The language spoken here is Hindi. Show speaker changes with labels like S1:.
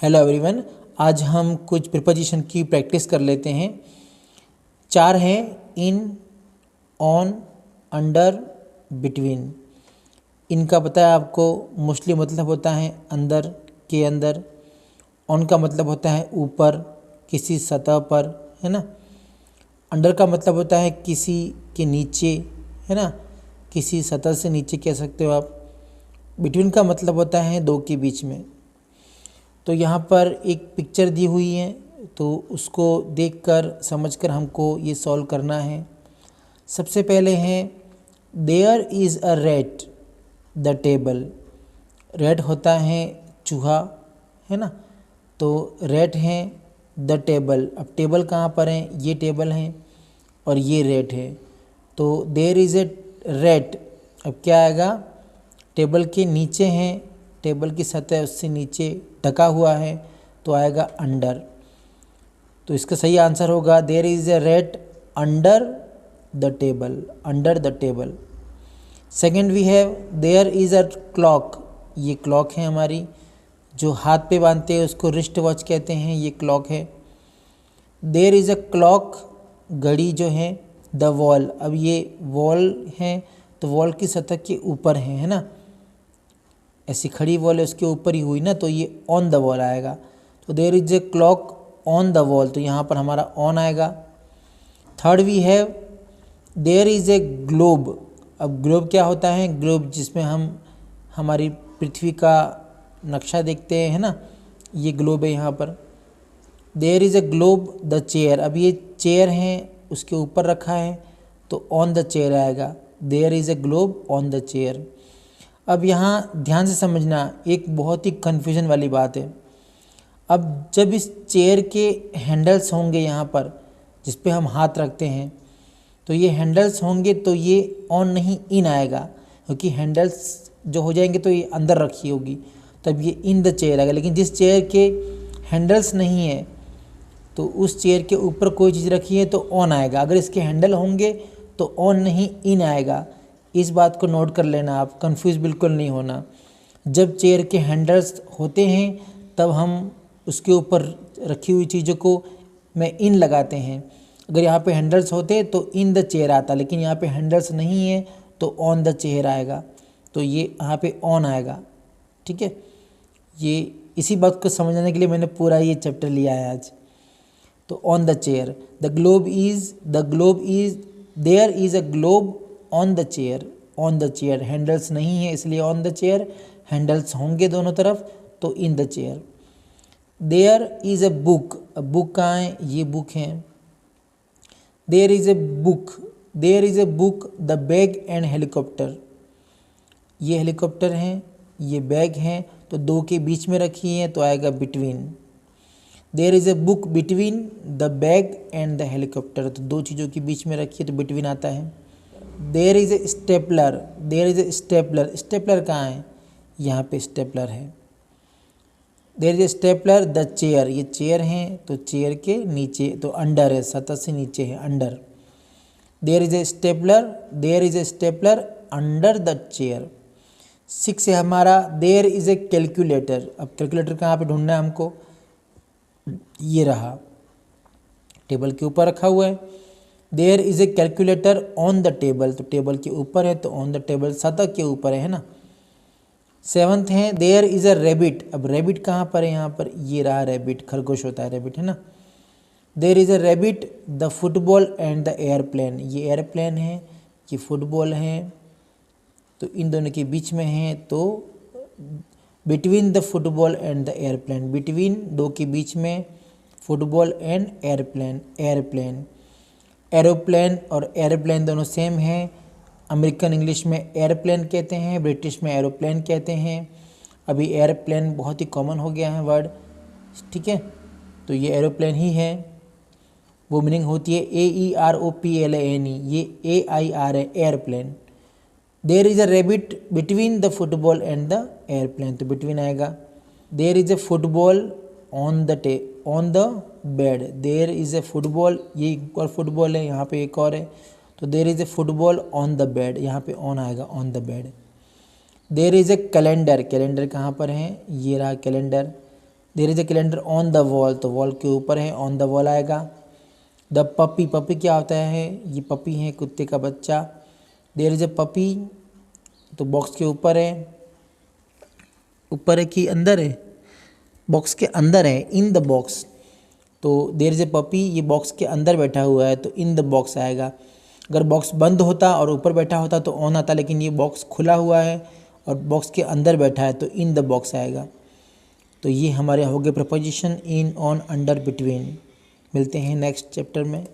S1: हेलो एवरीवन, आज हम कुछ प्रीपोजिशन की प्रैक्टिस कर लेते हैं। 4 हैं इन, ऑन, अंडर, बिटवीन। इनका पता है आपको, मोस्टली मतलब होता है अंदर, के अंदर। ऑन का मतलब होता है ऊपर, किसी सतह पर, है ना। अंडर का मतलब होता है किसी के नीचे, है ना, किसी सतह से नीचे कह सकते हो आप। बिटवीन का मतलब होता है दो के बीच में। तो यहाँ पर एक पिक्चर दी हुई है, तो उसको देखकर समझकर हमको ये सॉल्व करना है। सबसे पहले है there is a rat the table. Rat होता है चूहा, है ना। तो रैट है द टेबल। अब टेबल कहाँ पर है, ये टेबल है और ये रैट है। तो देयर इज़ ए रैट, अब क्या आएगा, टेबल के नीचे है, टेबल की सतह उससे नीचे ढका हुआ है, तो आएगा अंडर। तो इसका सही आंसर होगा there is a rat under the table, under the table. Second we have there is a clock. ये क्लॉक है हमारी, जो हाथ पे बांधते हैं उसको रिस्ट वॉच कहते हैं, ये क्लॉक है। देयर इज़ अ क्लॉक, घड़ी जो है। द वॉल, अब ये वॉल है तो वॉल की सतह के ऊपर है ना, ऐसी खड़ी वॉल है उसके ऊपर ही हुई ना, तो ये ऑन द वॉल आएगा। तो there is a clock on the wall, तो यहाँ पर हमारा ऑन आएगा। Third we have there is a globe. अब ग्लोब क्या होता है, ग्लोब जिसमें हम हमारी पृथ्वी का नक्शा देखते हैं, है ना, ये ग्लोब है यहाँ पर। There is a globe the chair, अब ये चेयर है उसके ऊपर रखा है, तो ऑन द चेयर आएगा। There is a globe on the chair. अब यहाँ ध्यान से समझना, एक बहुत ही कन्फ्यूजन वाली बात है। अब जब इस चेयर के हैंडल्स होंगे यहाँ पर, जिस पे हम हाथ रखते हैं, तो ये हैंडल्स होंगे तो ये ऑन नहीं इन आएगा, क्योंकि हैंडल्स जो हो जाएंगे तो ये अंदर रखी होगी, तब ये इन द चेयर आएगा। लेकिन जिस चेयर के हैंडल्स नहीं है तो उस चेयर के ऊपर कोई चीज़ रखी है तो ऑन आएगा। अगर इसके हैंडल होंगे तो ऑन नहीं इन आएगा। इस बात को नोट कर लेना, आप कंफ्यूज बिल्कुल नहीं होना। जब चेयर के हैंडल्स होते हैं तब हम उसके ऊपर रखी हुई चीज़ों को में इन लगाते हैं। अगर यहाँ पे हैंडल्स होते तो इन द चेयर आता, लेकिन यहाँ पे हैंडल्स नहीं है तो ऑन द चेयर आएगा, तो ये यहाँ पे ऑन आएगा। ठीक है, ये इसी बात को समझने के लिए मैंने पूरा ये चैप्टर लिया है आज। तो on the chair, the globe is there is a globe on the chair, on the chair. Handles नहीं है इसलिए ऑन द चेयर, हैंडल्स होंगे दोनों तरफ तो in the chair. There is a book, अब बुक कहाँ है, ये बुक है। There is a book, there is a book the bag and helicopter. ये हेलीकॉप्टर है, ये बैग है, तो दो के बीच में रखी है तो आएगा between. There is a book between the bag and the helicopter, तो दो चीज़ों के बीच में रखी है तो बिटवीन आता है। There is a stapler, there is a stapler, stapler कहाँ है, यहाँ पे स्टेपलर है। There is a stapler the chair, ये चेयर है तो चेयर के नीचे, तो अंडर है, सतह से नीचे है, under. There is a stapler, there is a stapler under the chair. 6 है हमारा देयर इज़ ए कैलकुलेटर। अब कैलकुलेटर कहाँ पे ढूंढना है हमको, ये रहा, टेबल के ऊपर रखा हुआ है। There is a calculator on the table, तो टेबल के ऊपर है तो ऑन द टेबल सतह के ऊपर है ना। 7th है देयर इज़ अ रैबिट। अब रैबिट कहाँ पर है, यहाँ पर, ये रहा रैबिट, खरगोश होता है रैबिट, है ना। There is a rabbit the football and the aeroplane, ये एयरप्लेन है, ये फुटबॉल है, तो इन दोनों के बीच में है, तो between the football and the airplane, between दो के बीच में, football and airplane, airplane. Aeroplane और एयरप्लेन दोनों सेम हैं। अमेरिकन इंग्लिश में एयरप्लेन कहते हैं, ब्रिटिश में एरोप्लेन कहते हैं। अभी एयरप्लेन बहुत ही कॉमन हो गया है वर्ड, ठीक है, तो ये एरोप्लेन ही है। वो मीनिंग होती है AEROPLANE, ये AIR है, aeroplane. There is a rabbit between the football and the aeroplane, तो बिटवीन आएगा। There is a football on the bed, there is a football, ये एक और फुटबॉल है, यहाँ पे एक और है, तो there is a football on the bed, यहाँ पे ऑन आएगा, on the bed. There is a calendar, calendar कहाँ पर है, ये रहा calendar. There is a calendar on the wall, तो वॉल के ऊपर है, ऑन द वॉल आएगा। द पपी, पपी क्या होता है, ये पपी है कुत्ते का बच्चा। देयर इज अ पपी, तो बॉक्स के ऊपर है, ऊपर है कि अंदर है, बॉक्स के अंदर है, इन द बॉक्स। तो देयर इज ए पपी, ये बॉक्स के अंदर बैठा हुआ है तो इन द बॉक्स आएगा। अगर बॉक्स बंद होता और ऊपर बैठा होता तो ऑन आता, लेकिन ये बॉक्स खुला हुआ है और बॉक्स के अंदर बैठा है तो इन द बॉक्स आएगा। तो ये हमारे हो गए preposition in, on, under, between. मिलते हैं नेक्स्ट चैप्टर में।